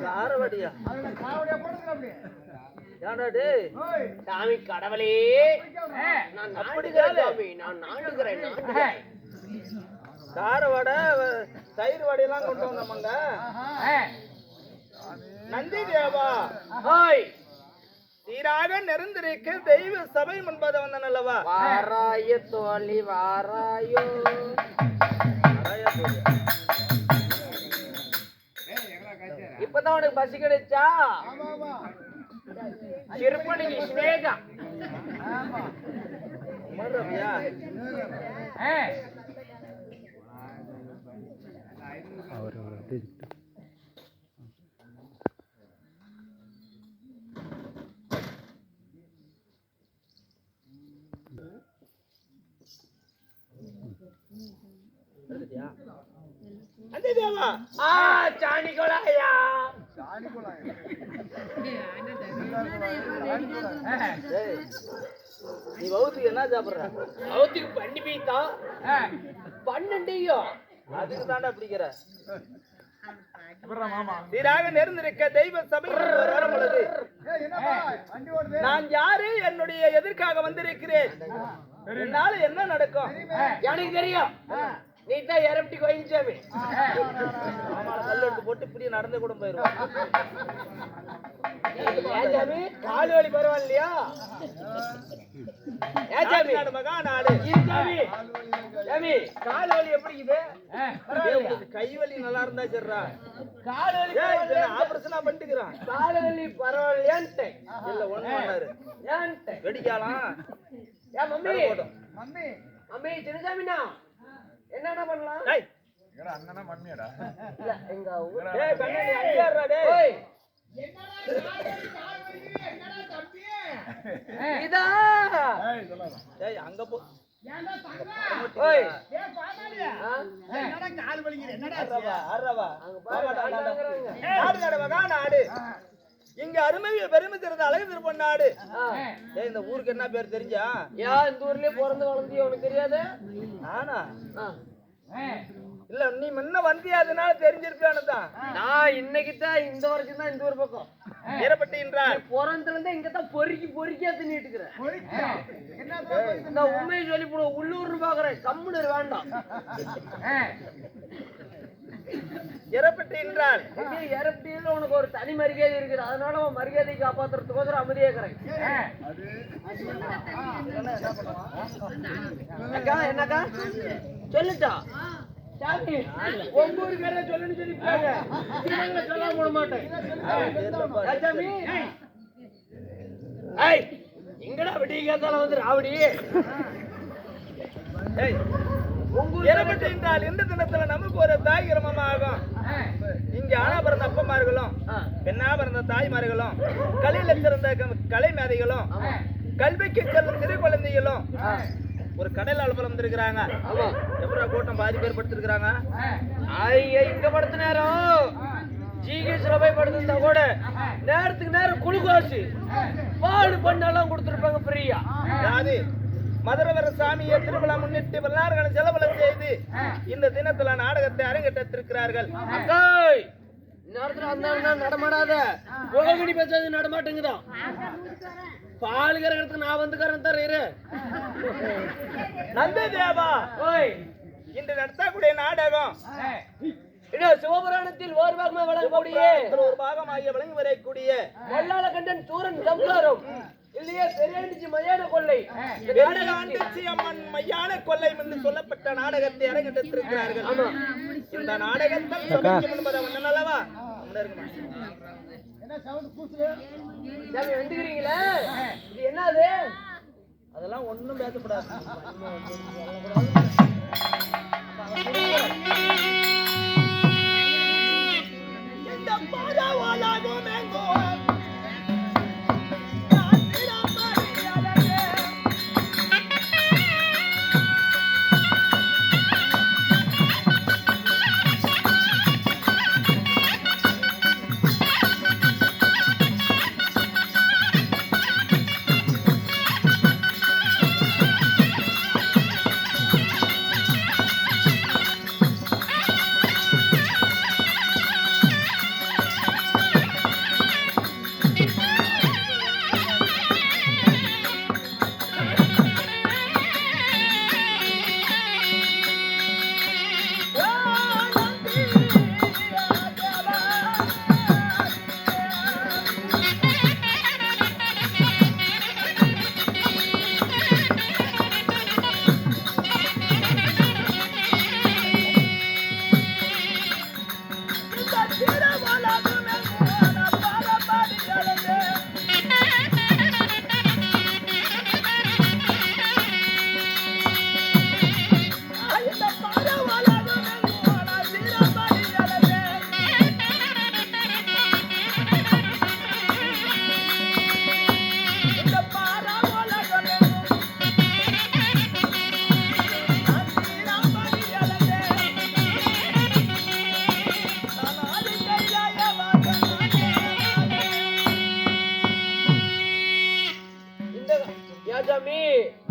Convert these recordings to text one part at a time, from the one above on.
காரவடியா சாமி கடவுளே, நான் நாடுகிறேன். காரவடை தயிர் வடையெல்லாம் கொண்டு வந்தோம்ங்க. நந்தி தேவா சீராக நெருந்திருக்கு தெய்வ சபை முன்பதை வந்தான் அல்லவா? வாராய தோழி வாராயோ. இப்பதான் உனக்கு பசி கிடைச்சா? சிறுப்பணிக்கு சிநேகம் சாணி கொலாயா நீ வவுத்துக்கு என்ன சாப்பிடுற? வவுத்துக்கு பண்ணி பீத்தா பன்னெண்டையோ அதுக்கு தாண்டா பிடிக்கிற. சீராக நெருந்திருக்க தெய்வ சபை வரும் பொழுது நான் யாரு, என்னுடைய எதற்காக வந்திருக்கிறேன், என்னால என்ன நடக்கும் எனக்கு தெரியும். நீ தான் எரப்டி கோயிச்சாமி. கல் எடுத்து போட்டு இப்படி நடந்து கூட போயிருவோம். கால் வலி பரவாயில்லையா? மகா நாடு கால் வலி எப்படி இது? கை வலி நல்லா இருந்தா சரிடா. கால் வலி ஆபரேஷனா பண்ணிக்கிறான். கால் வலி பரவாயில்லையான்ட்டு இல்ல ஒண்ணு பண்ணாரு ஏன்ட்டு வெடிக்கலாம். ஏன் மம்மி மம்மி மம்மி சின்னசாமினா என்னடா பண்ணலாம்? எங்கடா அண்ணனா மம்மியாடா? இல்ல எங்க ஊர். டேய் கண்ணாடி அங்கேறடா டேய். ஓய் என்னடா கால் வலிக்குது? என்னடா தம்பி? இதா ஏய் சொல்லாத. டேய் அங்க போ. ஏன்டா தங்க? ஓய் ஏய் பாமாலியா? என்னடா கால் வலிக்குது? என்னடா ஆறவா அங்க பாரு நாடுங்கறாங்க. நாடு மகா நாடு. இங்க அருமை பெருமை தெரிந்த அழகு திருப்பன் நாடு. டேய் இந்த ஊருக்கு என்ன பேர் தெரிஞ்சா? இந்த ஊர்லயே பிறந்து வளர்ந்தியா உனக்கு தெரியாது? நானா? இல்ல நீ முன்ன வந்தியாதனால தெரிஞ்சிருப்பானு தான். நான் இன்னைக்கு தான் இந்த வருஷம் தான் இந்த ஊர் பக்கம் ஏறப்பட்டு என்றால் பிறந்ததுல இருந்து இங்க தான் பொறுக்கியா தின்னுட்டு இருக்கிறேன். இந்த உண்மையை சொல்லி போட உள்ளூர்னு பாக்குறேன். கம்முனு வேண்டாம். ஏறப்பட்டு என்றால் ஏறப்பட்டியில உனக்கு ஒரு தனி மரியாதை இருக்குது. அதனால உன் மரியாதையை காப்பாத்துறதுக்கோசரம் அமைதியா இருக்கிறேன். என்னக்கா சொல்லுட்டா சாமி உங்க ஊரு பேர சொல்லுன்னு சொல்லிட்டாங்க. சொல்லாம போட மாட்டேன். எங்கடா வெட்டிக்காத்தால வந்து ராவடி ஏறப்பட்டு என்றால் இந்த தினத்துல நமக்கு ஒரு தாய் கிரமமாகும். இங்க ஆனா பிறந்த அப்பமார்களும் பெண்ணா பிறந்த தாய்மார்களும் கலையில சிறந்த கலை மேதைகளும் கல்விக்கு செல்லும் சிறு குழந்தைகளும் ஒரு கடல் அலுவலம் இருக்கிறாங்க. எப்படா கூட்டம் பாதி பேர் படுத்திருக்கிறாங்க. இங்க படுத்த நேரம் ஜிஹெச்ல போய் படுத்திருந்தா கூட நேரத்துக்கு நேரம் குளுக்கோசு பாடு பண்ணெல்லாம் கொடுத்துருப்பாங்க ஃப்ரீயா. அதாவது மதுரவர சாமியை திருவிழா முன்னிட்டு எல்லாரும் செலவலம் செய்து இந்த தினத்துல நாடகத்தை அரங்கேற்றிருக்கிறார்கள். நேரத்துல அந்த நடமாடாத போகடி பேசாது நடமாட்டேங்குதான். பால் கறக்கிறதுக்கு நான் வந்துக்கிறேன் தர நந்தி தேவா இன்று நடத்தக்கூடிய நாடகம் சிவபுராணத்தில் ஒரு பாகமாக வழங்கக்கூடிய ஒரு பாகமாக வழங்கி வரக்கூடிய மல்லாள கண்டன் சூரன் சம்சாரம் இல்லையே பெரியாண்டிச்சி மையான கொள்ளை அம்மன் மையான கொள்ளை என்று சொல்லப்பட்ட நாடகத்தை அரங்கேற்றிருக்கிறார்கள். இந்த நாடகத்தில் நல்லவா வந்துக்கிறீங்களே இது என்னது? அதெல்லாம் ஒண்ணும் பேசப்படாது. இந்த பாதாவாலாகும் எங்கோ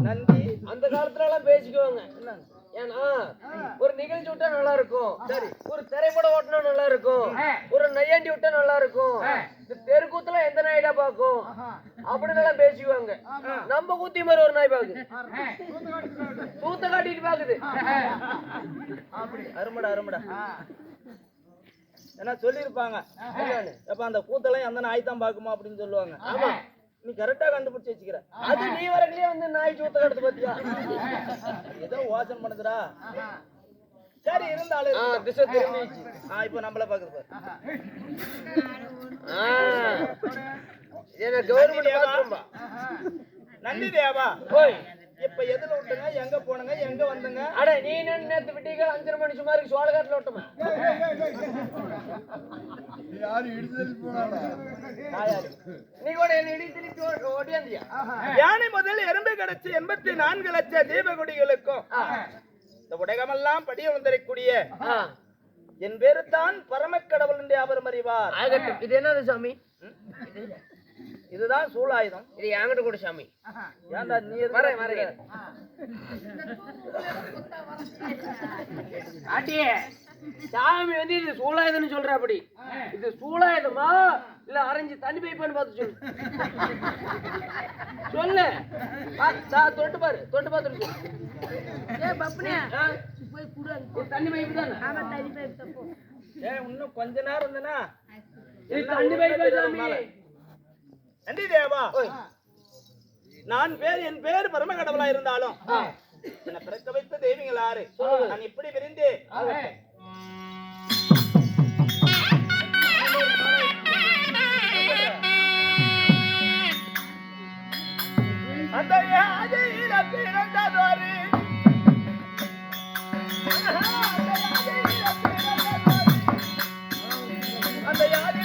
நந்தி அந்த காலத்துல எல்லாம் பேசிக்குவாங்க. ஏன்னா ஒரு நிகழ்ச்சி விட்டா நல்லா இருக்கும், சரி ஒரு திரைப்படம் ஓட்டினா நல்லா இருக்கும், ஒரு நையாண்டி விட்டா நல்லா இருக்கும், இந்த தெருக்கூத்துல எந்த நாயிடா பாக்கும் அப்படின்னு எல்லாம் பேசிக்குவாங்க. நம்ம குத்தி மாதிரி ஒரு நாய் பாக்குது, தூத்த காட்டிட்டு பாக்குது. அருமடா அருமடா. ஏன்னா சொல்லியிருப்பாங்க, எப்ப அந்த கூத்தெல்லாம் எந்த நாய் தான் பாக்குமா அப்படின்னு சொல்லுவாங்க. ஆமா, நீ கரெக்டா கண்டுபிடிச்சு வச்சுக்கிற. அது நீ வரக்குலயே வந்து நாய் சூத்த காட்டுது பாத்தியா? ஏதோ யோசனை பண்ணுதுடா. சரி இருந்தாலும் திசை திரும்பிச்சு. இப்ப நம்மள பாக்குது என்ன கவர்மெண்ட் பாத்ரூம்பா? நந்தி தேவா. ஓய், இப்ப எதுல விட்டுங்க, எங்க போனுங்க, எங்க வந்தங்க? அட நீ நேத்து விட்டீங்க 5:30 மணி சுமாருக்கு சோழகாட்டுல விட்டோமா? யாரு இடிச்சல் போனாடா? நீ கூட என்ன இடி திருப்பி ஓடியாந்தியா? யானை முதல் எறும்பு கிடைச்சு 84 லட்சம் தீபகுடிகளுக்கும் இந்த உலகமெல்லாம் படிய வந்திருக்கக்கூடிய என் பேரு தான் பரமக்கடவுள் என்று அவரும் அறிவார். ஆகட்டும். இது என்னது சாமி? இதுதான் சூலாயுதம். இது என்கிட்ட கூட சாமி. ஏன்டா நீ வரேன் வரேன். ஆட்டியே, சாமி வந்து இது சூலாயுதம்னு சொல்ற. அப்படி இது சூலாயுதமா இல்ல அரைஞ்சு தண்ணி பைப்பான்னு பார்த்து சொல்லு. சொல்லு, தொட்டு பாரு, தொட்டு பார்த்துட்டு சொல்லு. தண்ணி பைப்பு தானே? இன்னும் கொஞ்ச நேரம் இருந்தனா இது தண்ணி பைப்பா சாமி? நந்தி தேவா, என் பேர் பரமக்கடவுளா இருந்தாலும் என்னை பிறக்க வைத்த தெய்வங்கள் யாரு? நான் இப்படி விரிந்து அந்த யாதியில பிறந்ததொரு அந்த யாதி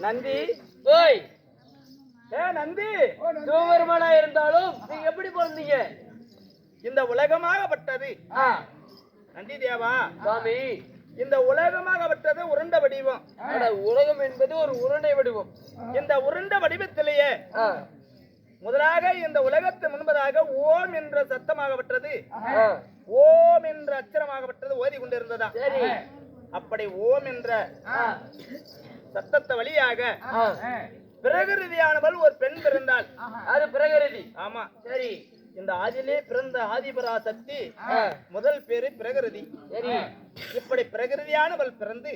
நந்தி. ஓய், நந்தி, சிவபெருமானா இருந்தாலும் நீங்க எப்படி பிறந்தீங்க? இந்த உலகமாகப்பட்டது நந்தி தேவா சாமி, இந்த உலகமாகப்பட்டது உருண்ட வடிவம். உலகம் என்பது ஒரு உருண்டை வடிவம். இந்த உருண்ட வடிவத்திலேயே முதலாக இந்த உலகத்து முன்பதாக ஓம் என்ற சத்தமாகப்பட்டது, ஓம் என்ற அச்சரமாகப்பட்டது ஓதி கொண்டிருந்ததா? சரி. அப்படி ஓம் என்ற சத்தத்தை வழியாக பிரகிருதியானவள் ஒரு பெண் பிறந்தாள். அது பிரகிருதி. ஆமா. சரி. இந்த ஆதிலே பிறந்த ஆதிபரா சக்தி முதல் பேரு பிரகிருதி. சரி. இப்படி பிரகிருதியானவள் பிறந்து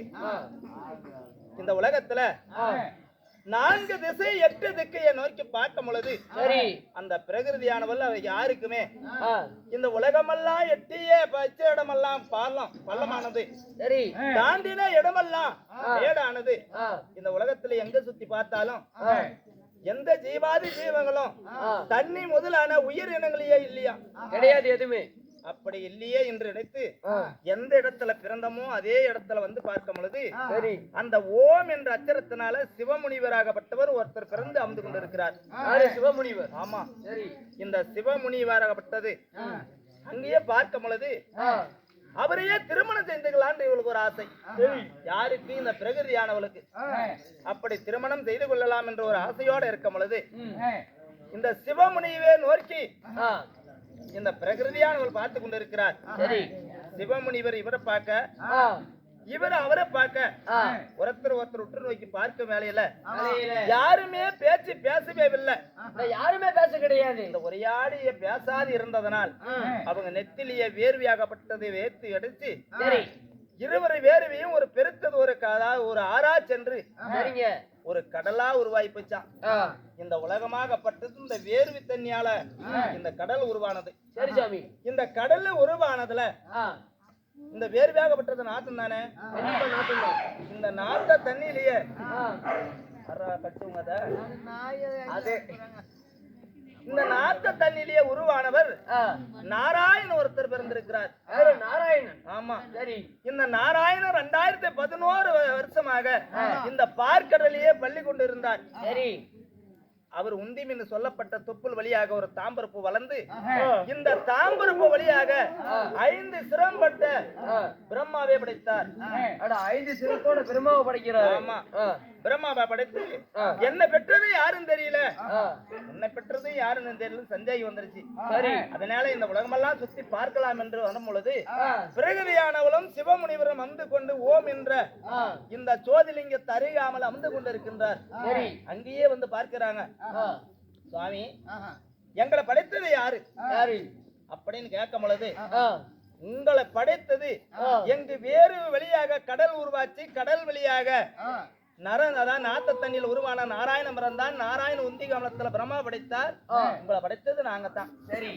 இந்த உலகத்துல 4 திசை 8 திக்கையை நோக்கி பார்க்கும் பொழுது சரி அந்த பிரகிருதியானவள் யாருக்குமே இந்த உலகமெல்லாம் எட்டிய பச்ச இடமெல்லாம் பள்ளமானது, சரி தாண்டின இடமெல்லாம் மேடானது. இந்த உலகத்துல எங்க சுத்தி பார்த்தாலும் எந்த ஜீவாதி ஜீவங்களும் தண்ணி முதலான உயிரினங்களையே இல்லையா? கிடையாது எதுவுமே. அப்படி இல்லையே என்று நினைத்து எந்த இடத்துல பிறந்தமோ அதே இடத்துல வந்து பார்க்கும் பொழுது சரி, அந்த ஓம் என்ற அச்சரத்தினால சிவமுனிவராகப்பட்டவர் ஒருத்தர் பிறந்து அமர்ந்து கொண்டிருக்கிறார். யாரு? சிவமுனிவர். ஆமா. சரி, இந்த சிவமுனிவராகப்பட்டது அங்கேயே பார்க்கும் பொழுது அவரையே திருமணம் செய்துக்கலான்னு இவளுக்கு ஒரு ஆசை. யாருக்கு? இந்த பிரகிருதியானவளுக்கு. அப்படி திருமணம் செய்து கொள்ளலாம் என்ற ஒரு ஆசையோட இருக்கும் பொழுது இந்த சிவமுனிவே நோக்கி இந்த பிரகிருதியானவள் பார்த்து கொண்டிருக்கிறார். சரி, சிவமுனிவர் இவரை பார்க்க, இவர் அவரை பார்க்க, ஒருத்தர் உற்று நோக்கி பார்க்க வேலையில யாருமே பேச்சு பேசவே இல்லை. யாருமே பேச கிடையாது. இந்த உரையாடிய பேசாது இருந்ததனால் அவங்க நெத்திலேயே வேர்வையாகப்பட்டதை வேர்த்து எடுத்து இருவரை வேர்வையும் ஒரு பெருத்தது ஒரு ஆறா சென்று ஒரு கடலா உருவாகி போச்சான். இந்த உலகமாகப்பட்டது இந்த வேர்வை தண்ணியால இந்த கடல் உருவானது. சரி சாமி, இந்த கடல்ல உருவானதுல இந்த வேர்வையாகப்பட்டது நாட்டம் தானே. இந்த நாட்ட தண்ணியிலேயே இந்த நாட்ட தண்ணியிலேயே உருவானவர் நாராயணன் ஒருத்தர் பிறந்திருக்கிறார். நாராயணன். ஆமா. சரி, இந்த நாராயணன் 2011 வருஷமாக இந்த பார்க்கடலையே பள்ளி கொண்டு இருந்தார். சரி, அவர் உந்திம் என்று சொல்லப்பட்ட தொப்புள் வழியாக ஒரு தாம்பரப்பு வளர்ந்து இந்த தாம்பரப்பு வழியாக 5 சிரம்பட்ட பிரம்மாவை படைத்தார். 5 சிரத்தோட பிரம்மாவை படைக்கிறார். ஆமா, பிரம்மாவை படைத்து என்ன பெற்றது யாரும் தெரியல, என்ன பெற்றது யாருன்னு தெரியல, சந்தேகம் வந்துருச்சு. சரி, அதனால இந்த உலகமெல்லாம் சுத்தி பார்க்கலாம் என்று வரும் பொழுது பிரகிருதியானவளும் சிவமுனிவரும் அமர்ந்து கொண்டு ஓம் என்ற இந்த ஜோதிலிங்கத்தை அறியாமல் அமர்ந்து கொண்டு இருக்கின்றார். சரி, அங்கேயே வந்து பார்க்கிறாங்க. சுவாமி, எங்களை படைத்தது யாரு யாரு அப்படின்னு கேட்கும் பொழுது உங்களை படைத்தது எங்கு வேறு வழியாக கடல் உருவாச்சு, கடல் வழியாக அதான் நாத்த தண்ணியில் உருவான நாராயண மரம் தான். நாராயண உந்தி கமலத்துல பிரம்மா படைத்தார். உங்களை படைத்தது நாங்க தான். சரி,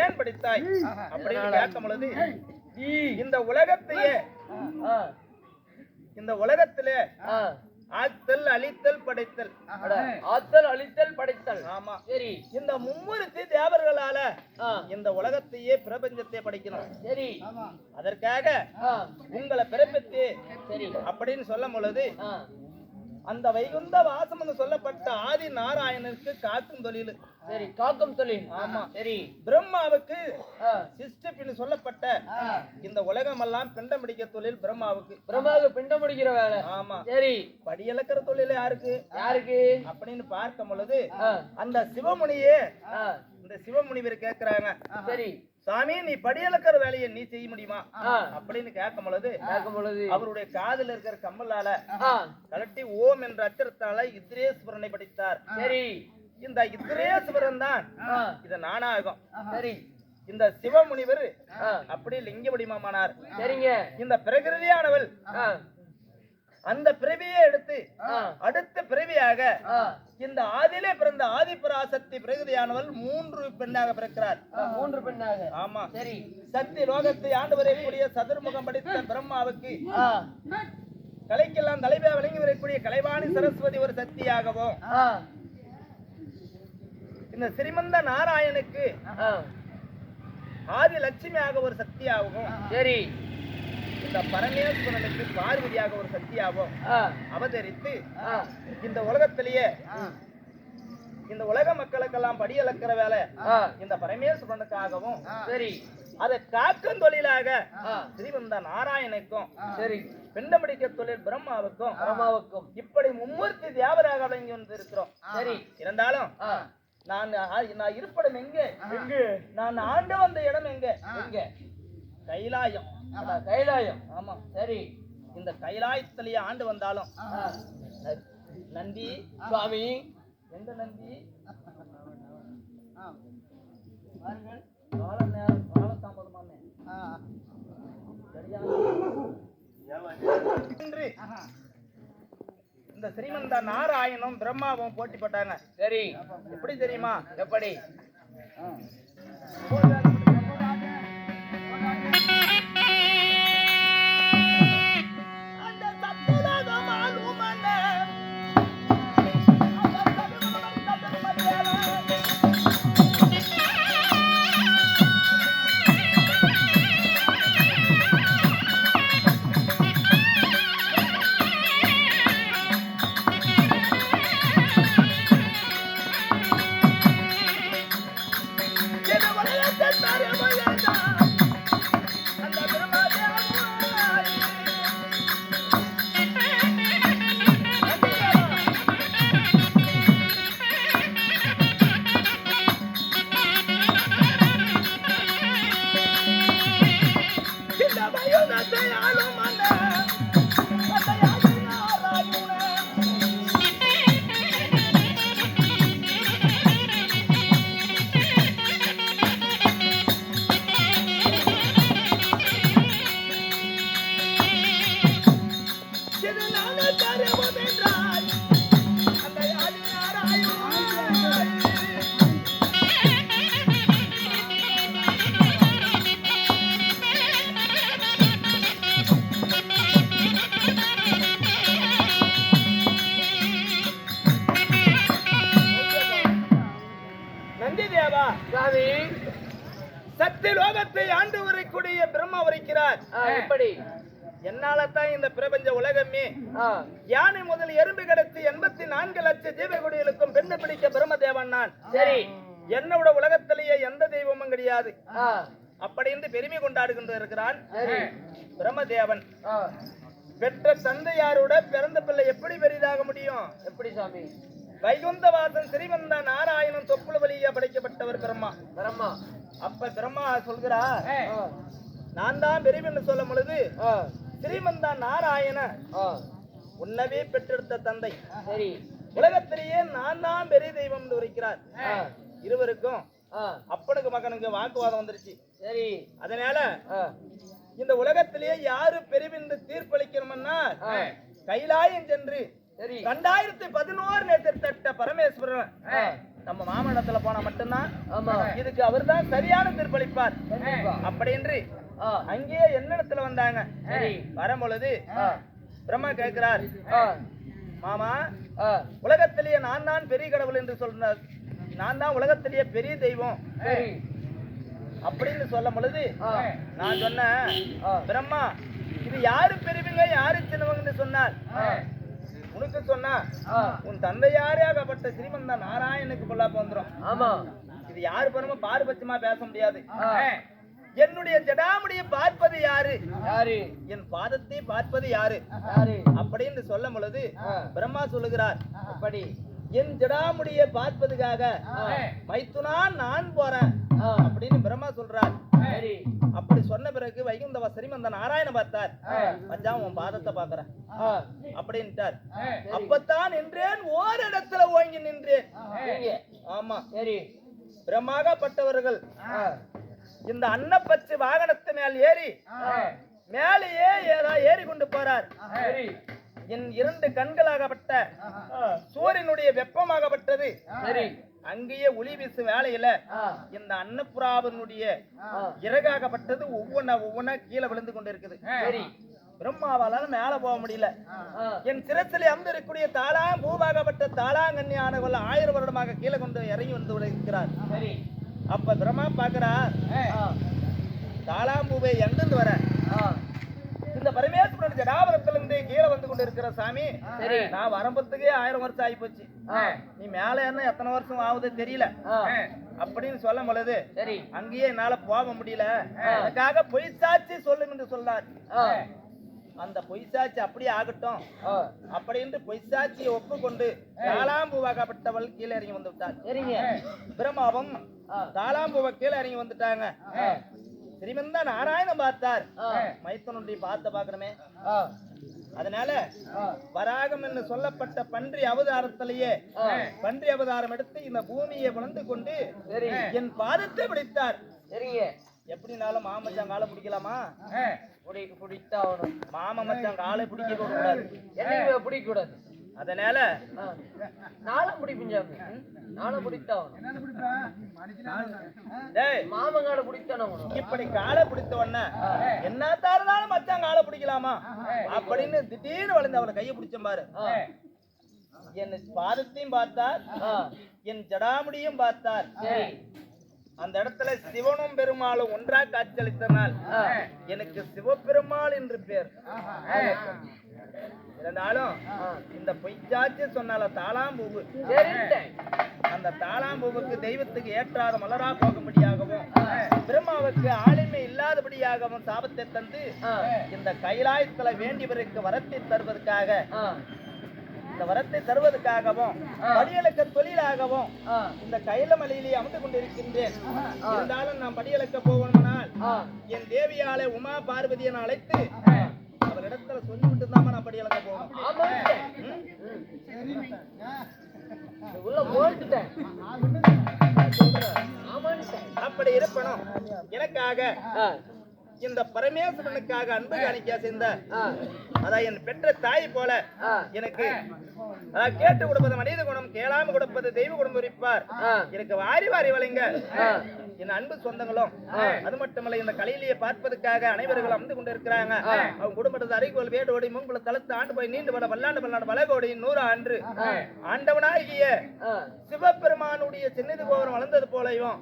ஏன் படைத்தாய் அப்படின்னு கேட்கும் பொழுது இந்த உலகத்திலே ஆத்தல் அழித்தல் படைத்தல், ஆத்தல் அழித்தல் படைத்தல். ஆமா. சரி, இந்த மும்மூர்த்தி தேவர்களால இந்த உலகத்தையே பிரபஞ்சத்தை படைக்கணும். சரி, அதற்காக உங்களை பிறப்பித்து சரி அப்படின்னு சொல்லும் பொழுது அந்த வைகுந்த வாசம் என்று சொல்லப்பட்ட ஆதி நாராயணனுக்கு காக்கும் தொழில். சரி, காக்கும் தொழில். ஆமா. சரி, பிரம்மாவுக்கு சிஸ்டப்பின்னு சொல்லப்பட்ட இந்த உலகம் எல்லாம் பிண்டம் பிடிக்க தொழில் பிரம்மாவுக்கு. பிரம்மாவுக்கு பிண்டம் பிடிக்கிற வேலை. ஆமா. சரி, படியலக்கிற தொழில் யாருக்கு யாருக்கு அப்படின்னு பார்க்கும் பொழுது அந்த சிவமுனியே இந்த சிவமுனிவர் கேட்கிறாங்க. சரி, சாமி, நீ படியலக்கிற வேலையை நீ செய்ய முடியுமா அப்படின்னு கேட்கும் பொழுது அவருடைய காதில் இருக்கிற கம்மலால கலட்டி ஓம் என்ற அச்சரத்தால இத்ரேஸ்வரனை படித்தார். சரி, இந்த இத்ரேஸ்வரன் தான் இது நானாகும். சரி, இந்த சிவமுனிவர் அப்படி லிங்க வடிவமானார். சரிங்க. இந்த பிரகிருதியானவள் அந்த பிறவியை எடுத்து அடுத்த பிறவியாக இந்த ஆதியிலே பிறந்த ஆதிபராசக்தி பிரகிருதியானவள் 3 பெண்ணாக பிறக்கிறார். 3 பெண்ணாக. ஆமா. சரி, சக்தி லோகத்தை ஆண்டு வரக்கூடிய சதுர்முகம் படித்த பிரம்மாவுக்கு கலைக்கெல்லாம் தலைவா விளங்கி வரக்கூடிய கலைவாணி சரஸ்வதி ஒரு சக்தியாகவும் இந்த ஸ்ரீமந்த நாராயணுக்கு ஆதி லட்சுமியாக ஒரு சக்தியாகவும் சரி, இந்த பரமேஸ்வரனுக்கு பார்வதியாக ஒரு சக்தியாகவும் அவதரித்து இந்த உலகத்திலேயே இந்த உலக மக்களுக்கெல்லாம் படியளக்கிற வேலை இந்த பரமேஸ்வரனுக்காகவும் சரி அதை காக்கும் தொழிலாக ஸ்ரீமந்த நாராயணுக்கும் சரி பிண்டம் பிடிக்க தொழில் பிரம்மாவுக்கும் இப்படி மும்மூர்த்தி தேவராக விளங்கி வந்திருக்கிறோம். சரி, இருந்தாலும் நான் இருப்பிடம் எங்கே? நான் ஆண்டு வந்த இடம் எங்க? கைலாயம். கைலாயம். ஆமா. சரி, இந்த கைலாயத்திலேயே ஆண்டு வந்தாலும் நந்தி சுவாமி, எந்த நந்தி கால நேரம் காலதாமதமானே இந்த ஸ்ரீமந்த நாராயணனும் பிரம்மாவும் போட்டி போட்டாங்க. சரி, எப்படி தெரியுமா? எப்படி? அந்த சத்தியலோகம் ஆளுமன லோகத்தை ஆண்டு வரக்கூடிய பிரம்மா உரைக்கிறார். எப்படி? என்னால தான் இந்த பிரபஞ்ச உலகமே யானை முதல் எறும்பு கிடத்தி 84 லட்சம் ஜீவகுடிகளுக்கும் பெண்ணு பிடிக்க பிரம்மதேவன் நான். சரி. என்னோட உலகத்திலேயே எந்த தெய்வமும் கிடையாது அப்படின்னு பெருமை கொண்டாடுகின்ற இருக்கிறான் பிரம்மதேவன். பெற்ற தந்தையாரோட பிறந்த பிள்ளை எப்படி பெரிதாக முடியும்? எப்படி சாமி? வைகுந்தவாசன் ஸ்ரீமந்த நாராயணன் தொப்புள் வழியா படைக்கப்பட்டவர் பிரம்மா. பிரம்மா. அப்ப பிரம்மா சொல்கிறார், நான் தான் பெரியவன்னு சொல்லும் பொழுது ஸ்ரீமந்த நாராயண உன்னவே பெற்றெடுத்த தந்தை. சரி. உலகத்திலேயே நான் தான் பெரிய தெய்வம் என்று உரைக்கிறார். இருவருக்கும் அப்பனுக்கு மகனுக்கு வாக்குவாதம் வந்துருச்சு. சரி. அதனால இந்த உலகத்திலேயே யாரு பெரியவென்று தீர்ப்பளிக்கணும்னா கைலாயம் சென்று 2011 நேத்திருத்த பரமேஸ்வரன் நம்ம மாமண்டத்துல போனா மட்டும்தான் இதுக்கு அவர் தான் சரியான தீர்ப்பளிப்பார் அப்படின்னு அங்கேயே என்னிடத்துல வந்தாங்க. வரும் பொழுது பிரம்மா கேட்கிறார், மாமா உலகத்திலேயே நான் தான் பெரிய கடவுள் என்று சொல்றார், நான் தான் உலகத்திலேயே பெரிய தெய்வம் அப்படின்னு சொல்லும் பொழுது நான் சொன்னேன், பிரம்மா இது யாரு பெரியவங்க யாரு சின்னவங்கன்னு சொன்னார். உனக்கு சொன்னா உன் தந்தையாரியாகப்பட்ட ஸ்ரீமந்த நாராயணுக்கு பொல்லாப்ப வந்துரும். ஆமா. இது யாரு பரம பாரபட்சமா பேச முடியாது. என்னுடைய ஜடாமுடியை பார்ப்பது யாரு? யாரு? என் பாதத்தை பார்ப்பது யாரு? அப்படின்னு சொல்லும் பொழுது பிரம்மா சொல்லுகிறார், அப்படி என் ஜடாமுடியை பார்ப்பதுக்காக மைத்துனா நான் போறேன் அப்படின்னு பிரம்மா சொல்றார். அப்படி சொன்ன பிறகு வைகுந்தவ ஸ்ரீமந்த நாராயண பார்த்தார், மச்சான் உன் பாதத்தை பாக்குறேன் அப்படின்ட்டார். அப்பத்தான் நின்றேன், ஓரிடத்துல ஓங்கி நின்றேன். ஆமா. சரி. பிரம்மாகப்பட்டவர்கள் இந்த அன்னப்பச்சு வாகனத்து மேல் ஏறி மேலேயே ஏறி கொண்டு போறார். என் 2 கண்களாகப்பட்ட சூரியனுடைய வெப்பமாகப்பட்டது அங்கேயே ஒளி வீசு வேலையில இந்த அன்னப்புறாவினுடைய இறகாகப்பட்டது ஒவ்வொன்னா கீழே விழுந்து கொண்டு இருக்குது. பிரம்மாவால மேல போக முடியல. என் சிரத்திலே அமர்ந்திருக்கக்கூடிய தாளாம் பூவாகப்பட்ட தாளாங்கன்னியானவர்கள் 1000 வருடமாக கீழே கொண்டு இறங்கி வந்து இருக்கிறார். அப்ப பிரம்மா பாக்குறார், தாளாம்பூவை எங்கிருந்து வர இந்த பரமேஸ்வரன் ஜடாபரத்திலிருந்து கீழே வந்து கொண்டு இருக்கிற சாமி, நான் வரம்பத்துக்கே 1000 வருஷம் ஆகி போச்சு, நீ மேல என்ன எத்தனை வருஷம் ஆகுது தெரியல அப்படின்னு சொல்லும் பொழுது அங்கேயே என்னால போக முடியல, அதுக்காக பொய் சாட்சி சொல்லும் என்று சொன்னார். அந்த பொய் சாட்சி அப்படியே ஆகட்டும் அப்படின்னு பொய் சாட்சியை ஒப்புக்கொண்டு தாளாம்பூவாகப்பட்டவள் கீழே இறங்கி வந்து விட்டார். பிரம்மாவும் தாளாம்பூவை கீழே இறங்கி வந்துட்டாங்க. ஸ்ரீமந்த நாராயணன் பார்த்தார், மைத்தனுடைய பார்த்த பாக்கணுமே. அதனால வராகம் என்று சொல்லப்பட்ட பன்றி அவதாரத்திலேயே பன்றி அவதாரம் எடுத்து இந்த பூமியை வளர்ந்து கொண்டு என் பாதத்தை பிடித்தார். எப்படினாலும் மாமச்சான் காலை பிடிக்கலாமா? பிடித்தாகணும். மாமா மச்சான் காலை பிடிக்க கூடாது, என்னைக்குமே பிடிக்க கூடாது. அதனால நாளும் பிடிப்பிஞ்சாங்க, நானும் பிடித்தாகணும். மாமன் காலை பிடித்தானோ இப்படி காலை பிடித்த உடனே என்ன தாருனாலும் மச்சான் காலை பிடிக்கலாமா அப்படின்னு திடீர்னு வளர்ந்து அவளை கையை பிடிச்ச பாரு. என் பாதத்தையும் பார்த்தார், என் ஜடாமுடியும் பார்த்தார். அந்த இடத்துல சிவனும் பெருமாளும் ஒன்றா காட்சியளித்தனால் எனக்கு சிவபெருமாள் என்று பேர். இருந்தாலும் இந்த பொய்ச்சாட்சி சொன்னால தாளாம்பூவு, அந்த தாளாம்பூவுக்கு தெய்வத்துக்கு ஏற்றாத மலரா போகும்படியாகவும் பிரம்மாவுக்கு ஆளுமை இல்லாதபடியாகவும் சாபத்தை தந்து இந்த கைலாயத்துல வேண்டியவருக்கு வரத்தை தருவதற்காக இந்த வரத்தை தருவதற்காகவும் படியளக்க தொழிலாகவும் இந்த கைலமலையிலே அமர்ந்து கொண்டிருக்கின்றேன். இருந்தாலும் நான் படியளக்க போகணும்னால் என் தேவியாலை உமா பார்வதியை நான் அழைத்து அவரிடத்துல சொல்லிவிட்டு தான் நான் படியளக்க போகணும். அப்படி இருப்பணும். எனக்காக இந்த பரமேஸ்வரனுக்காக அன்பு காணிக்கா செய்த அதான் என் பெற்ற தாய் போல எனக்கு கேட்டு கொடுப்பது மனித குணம், கேளாம கொடுப்பது தெய்வ குணம் குறிப்பார். எனக்கு வாரி வாரி வளைங்க என் அன்பு சொந்தங்களும் அது மட்டுமல்ல இந்த கலையிலேயே பார்ப்பதற்காக அனைவர்களும் அமர்ந்து கொண்டு இருக்கிறாங்க. அவங்க குடும்பத்தை அரைகோல் வேடோடி மூங்குல தளத்து ஆண்டு போய் நீண்டு பல பல்லாண்டு வளகோடி 100 அன்று ஆண்டவனாகிய சிவபெருமானுடைய சின்னது கோபுரம் வளர்ந்தது போலையும்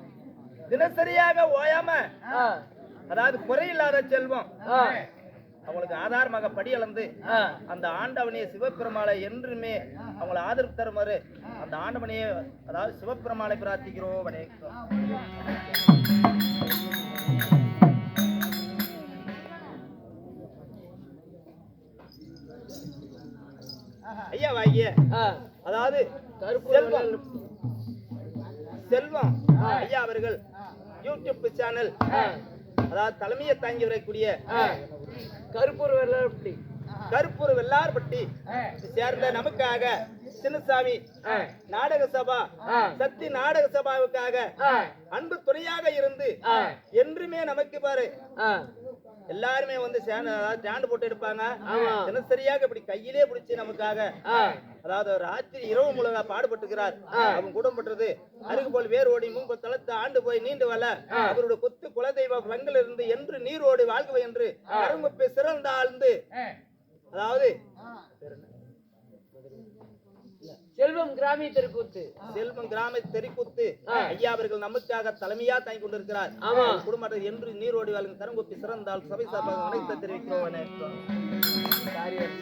தினசரியாக ஓயாம ஆ, அதாவது குறையில்லாத செல்வம் ஆ, அவங்களுக்கு ஆதாரமாக படி அளந்து ஆ. அந்த ஆண்டவனையை சிவபெருமாளை என்றுமே அவங்களை ஆதரவு தருமாறு அந்த ஆண்டவனையே அதாவது சிவபெருமாளை பிரார்த்திக்கிறோம். ஐயா வாங்கிய ஆ. அதாவது கருப்பு செல்வம் வெள்ளை- செல்வம் ஐயா அவர்கள் யூடியூப் சேனல் அதாவது தலைமையை தாங்கி வரக்கூடிய ஆ. கருப்பூர் வெள்ளாரப்பட்டி. கருப்பூர் வெள்ளார்பட்டி சேர்ந்த நமக்காக சின்னசாமி ஆ. நாடக சபா ஆ. சக்தி நாடக சபாவுக்காக ஆ. அன்பு துணையாக இருந்து ஆ. என்றுமே நமக்கு பாரு ஆ. எல்லாருமே வந்து ஸ்டாண்ட் போட்டு எடுப்பாங்க. ஆமா. தினசரியாக இப்படி கையிலே பிடிச்சி நமக்காக ஆ. அதாவது ராத்திரி இரவு முழுவா பாடுபட்டுக்கிறார். அவன் குடும்பப்பட்டது அருகு போல் வேர் ஓடி மூங்கு தளத்து ஆண்டு போய் நீண்டு வல அவருடைய கொத்து குலதெய்வ வங்கல் இருந்து என்று நீரோடி வாழ்கவை என்று கருங்குப்பை சிறந்த ஆழ்ந்து அதாவது செல்வம் கிராமிய தெருக்கூத்து. செல்வம் கிராம தெறிக்குத்து ஐயா அவர்கள் நமக்காக தலைமையா தாங்கி கொண்டிருக்கிறார். ஆமா. குடும்பத்தில் என்று நீரோடி வாழ்ந்து கருங்குப்பி சிறந்தால் சபை சார்பாக வணக்கத்தை தெரிவிக்கிறோம். காரியம்